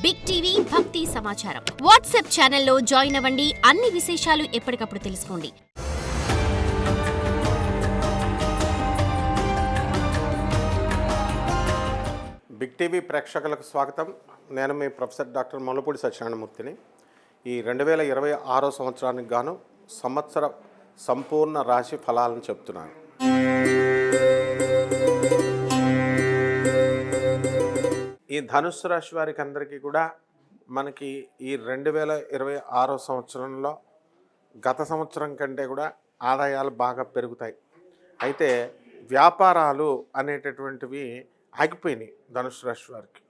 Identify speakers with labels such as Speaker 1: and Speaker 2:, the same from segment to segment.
Speaker 1: Big TV భక్తి సమాచారం WhatsApp ఛానల్లో జాయిన్ అవ్వండి. అన్ని విశేషాలు ఎప్పటికప్పుడు తెలుసుకోండి.
Speaker 2: బిగ్ టీవీ ప్రేక్షకులకు స్వాగతం. నేను మీ ప్రొఫెసర్ డాక్టర్ ముల్లపూడి సత్యనారాయణమూర్తిని. ఈ 2026 సంవత్సరానికి గాను సంవత్సర సంపూర్ణ రాశి ఫలాలను చెప్తున్నాను. ఈ ధనుస్సు రాశి వారికి అందరికీ కూడా మనకి ఈ 2026 సంవత్సరంలో గత సంవత్సరం కంటే కూడా ఆదాయాలు బాగా పెరుగుతాయి. అయితే వ్యాపారాలు అనేటటువంటివి ఆగిపోయినాయి. ధనుస్సు రాశి వారికి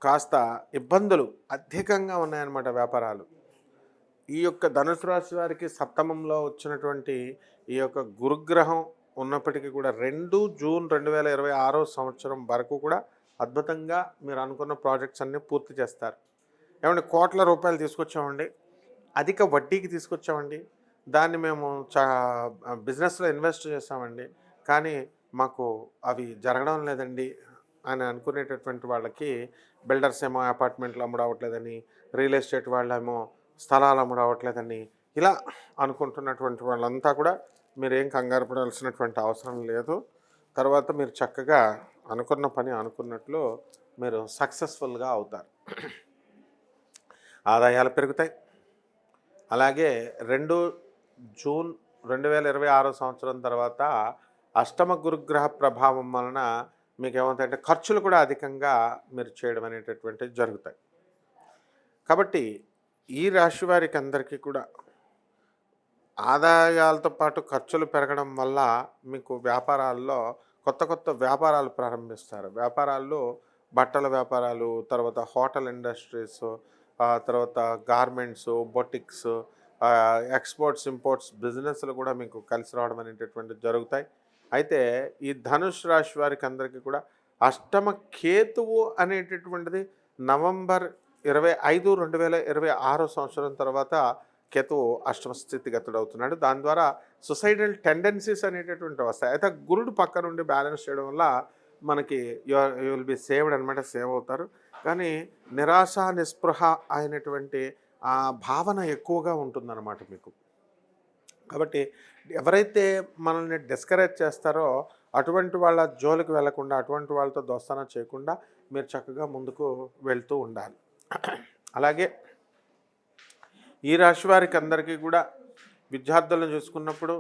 Speaker 2: కాస్త ఇబ్బందులు అధికంగా ఉన్నాయన్నమాట వ్యాపారాలు. ఈ యొక్క ధనుసు రాశి వారికి సప్తమంలో వచ్చినటువంటి ఈ యొక్క గురుగ్రహం ఉన్నప్పటికీ కూడా 2 జూన్ 2026 సంవత్సరం వరకు కూడా అద్భుతంగా మీరు అనుకున్న ప్రాజెక్ట్స్ అన్నీ పూర్తి చేస్తారు. ఏమంటే కోట్ల రూపాయలు తీసుకొచ్చామండి, అధిక వడ్డీకి తీసుకొచ్చామండి, దాన్ని మేము బిజినెస్లో ఇన్వెస్ట్ చేసామండి, కానీ మాకు అవి జరగడం లేదండి అని అనుకునేటటువంటి వాళ్ళకి బిల్డర్స్ ఏమో అపార్ట్మెంట్లు అమ్ముడవట్లేదని, రియల్ ఎస్టేట్ వాళ్ళేమో స్థలాలు అమ్ముడవట్లేదని, ఇలా అనుకుంటున్నటువంటి వాళ్ళంతా కూడా మీరేం కంగారు పడాల్సినటువంటి అవసరం లేదు. తర్వాత మీరు చక్కగా అనుకున్న పని అనుకున్నట్లు మీరు సక్సెస్ఫుల్గా అవుతారు. ఆదాయాలు పెరుగుతాయి. అలాగే 2 జూన్ 2026 సంవత్సరం తర్వాత అష్టమ గురుగ్రహ ప్రభావం వలన మీకు ఏమవుతాయంటే ఖర్చులు కూడా అధికంగా మీరు చేయడం అనేటటువంటివి జరుగుతాయి. కాబట్టి ఈ రాశి వారికి అందరికీ కూడా ఆదాయాలతో పాటు ఖర్చులు పెరగడం వల్ల మీకు వ్యాపారాల్లో కొత్త కొత్త వ్యాపారాలు ప్రారంభిస్తారు. వ్యాపారాల్లో బట్టల వ్యాపారాలు, తర్వాత హోటల్ ఇండస్ట్రీస్, తర్వాత గార్మెంట్స్, బొటిక్స్, ఎక్స్పోర్ట్స్ ఇంపోర్ట్స్ బిజినెస్లు కూడా మీకు కలిసి రావడం అనేటటువంటివి జరుగుతాయి. అయితే ఈ ధనుష్ రాశి వారికి అందరికీ కూడా అష్టమ కేతువు అనేటటువంటిది నవంబర్ 25, 2026 సంవత్సరం తర్వాత కేతువు అష్టమ స్థితిగతుడవుతున్నాడు. దాని ద్వారా సొసైడల్ టెండెన్సీస్ అనేటటువంటి వస్తాయి. అయితే గురుడు పక్క నుండి బ్యాలెన్స్ చేయడం వల్ల మనకి యూ విల్ బి సేవ్డ్ అనమాట, సేవ్ అవుతారు. కానీ నిరాశ నిస్పృహ అయినటువంటి ఆ భావన ఎక్కువగా ఉంటుందన్నమాట మీకు. కాబట్టి ఎవరైతే మనల్ని డిస్కరేజ్ చేస్తారో అటువంటి వాళ్ళ జోలికి వెళ్లకుండా, అటువంటి వాళ్ళతో దోస్తానా చేయకుండా మీరు చక్కగా ముందుకు వెళ్తూ ఉండాలి. అలాగే ఈ రాశి వారికి అందరికీ కూడా విద్యార్థులను చూసుకున్నప్పుడు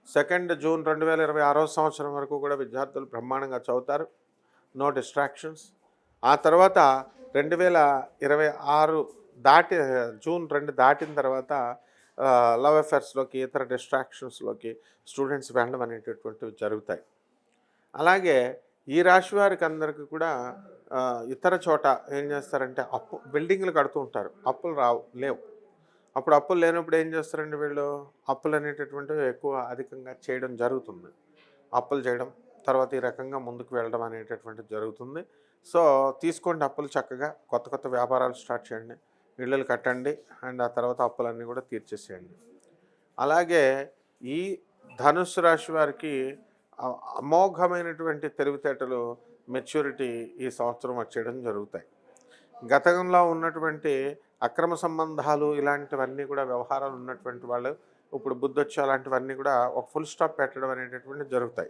Speaker 2: 2 జూన్ 2026 సంవత్సరం వరకు కూడా విద్యార్థులు బ్రహ్మాండంగా చదువుతారు. No distractions. ఆ తర్వాత 2026 జూన్ 2 దాటిన తర్వాత లవ్ అఫేర్స్లోకి, ఇతర డిస్ట్రాక్షన్స్లోకి స్టూడెంట్స్ వెళ్ళడం అనేటటువంటివి జరుగుతాయి. అలాగే ఈ రాశి వారికి అందరికీ కూడా ఇతర చోట ఏం చేస్తారంటే బిల్డింగ్లు కడుతూ ఉంటారు, అప్పులు లేవు. అప్పుడు అప్పులు లేనప్పుడు ఏం చేస్తారండి వీళ్ళు, అప్పులు అనేటటువంటివి ఎక్కువ అధికంగా చేయడం జరుగుతుంది. అప్పులు చేయడం, తర్వాత ఈ రకంగా ముందుకు వెళ్ళడం అనేటటువంటిది జరుగుతుంది. సో తీసుకోండి అప్పులు, చక్కగా కొత్త కొత్త వ్యాపారాలు స్టార్ట్ చేయండి, ఇళ్ళు కట్టండి, అండ్ ఆ తర్వాత అప్పులన్నీ కూడా తీర్చేసేయండి. అలాగే ఈ ధనుస్సు రాశి వారికి అమోఘమైనటువంటి తెలివితేటలు, మెచ్యూరిటీ ఈ సంవత్సరం వచ్చేయడం జరుగుతాయి. గతంలో ఉన్నటువంటి అక్రమ సంబంధాలు ఇలాంటివన్నీ కూడా వ్యవహారాలు ఉన్నటువంటి వాళ్ళు ఇప్పుడు బుద్ధి వచ్చే అలాంటివన్నీ కూడా ఒక ఫుల్ స్టాప్ పెట్టడం అనేటటువంటి జరుగుతాయి.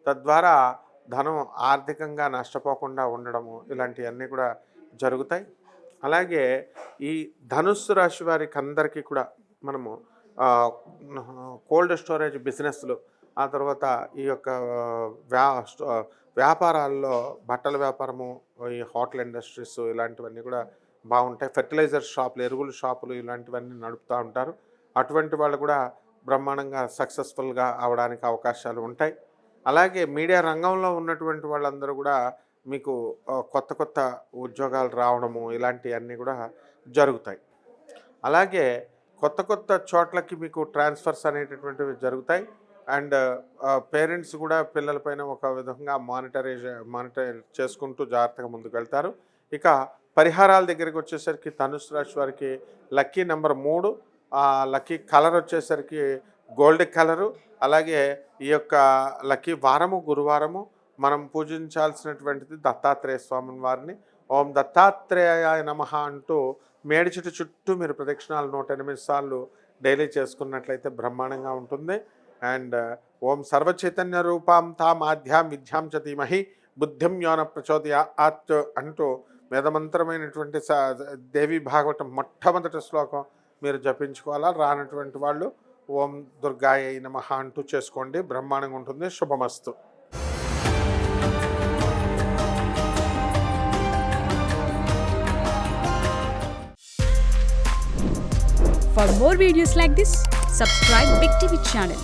Speaker 2: తద్వారా ధనం ఆర్థికంగా నష్టపోకుండా ఉండడము ఇలాంటివన్నీ కూడా జరుగుతాయి. అలాగే ఈ ధనుస్సు రాశి వారికి అందరికీ కూడా మనము కోల్డ్ స్టోరేజ్ బిజినెస్లు, ఆ తర్వాత ఈ యొక్క వ్యాపారాల్లో బట్టల వ్యాపారము, ఈ హోటల్ ఇండస్ట్రీస్ ఇలాంటివన్నీ కూడా బాగుంటాయి. ఫెర్టిలైజర్ షాపులు, ఎరువుల షాపులు ఇలాంటివన్నీ నడుపుతూ ఉంటారు. అటువంటి వాళ్ళు కూడా బ్రహ్మాండంగా సక్సెస్ఫుల్గా అవడానికి అవకాశాలు ఉంటాయి. అలాగే మీడియా రంగంలో ఉన్నటువంటి వాళ్ళందరూ కూడా మీకు కొత్త కొత్త ఉద్యోగాలు రావడము ఇలాంటివన్నీ కూడా జరుగుతాయి. అలాగే కొత్త కొత్త చోట్లకి మీకు ట్రాన్స్ఫర్స్ అనేటటువంటివి జరుగుతాయి. అండ్ పేరెంట్స్ కూడా పిల్లలపైన ఒక విధంగా మానిటర్ చేసుకుంటూ జాగ్రత్తగా ముందుకు వెళ్తారు. ఇక పరిహారాల దగ్గరికి వచ్చేసరికి ధనుస్సు రాశి వారికి లక్కీ నెంబర్ 3, లక్కీ కలర్ వచ్చేసరికి గోల్డ్ కలరు. అలాగే ఈ యొక్క లక్కీ వారము గురువారము. మనం పూజించాల్సినటువంటిది దత్తాత్రేయ స్వామి వారిని. ఓం దత్తాత్రేయాయ నమః అంటూ మేడి చెట్టు చుట్టూ మీరు ప్రదక్షిణాలు 108 సార్లు డైలీ చేసుకున్నట్లయితే బ్రహ్మాండంగా ఉంటుంది. అండ్ ఓం సర్వచైతన్య రూపాం తాం ఆద్యాం విద్యాం చ ధీమహి బుద్ధిం యోన ప్రచోదయాత్ అంటూ వేదమంత్రమైనటువంటి దేవి భాగవతం మొట్టమొదటి శ్లోకం మీరు జపించుకోవాలా. రానటువంటి వాళ్ళు ఓం దుర్గాయ నమః అంటూ చేసుకోండి, బ్రహ్మాండంగా ఉంటుంది. శుభమస్తు.
Speaker 3: For more videos like this, subscribe Big TV channel.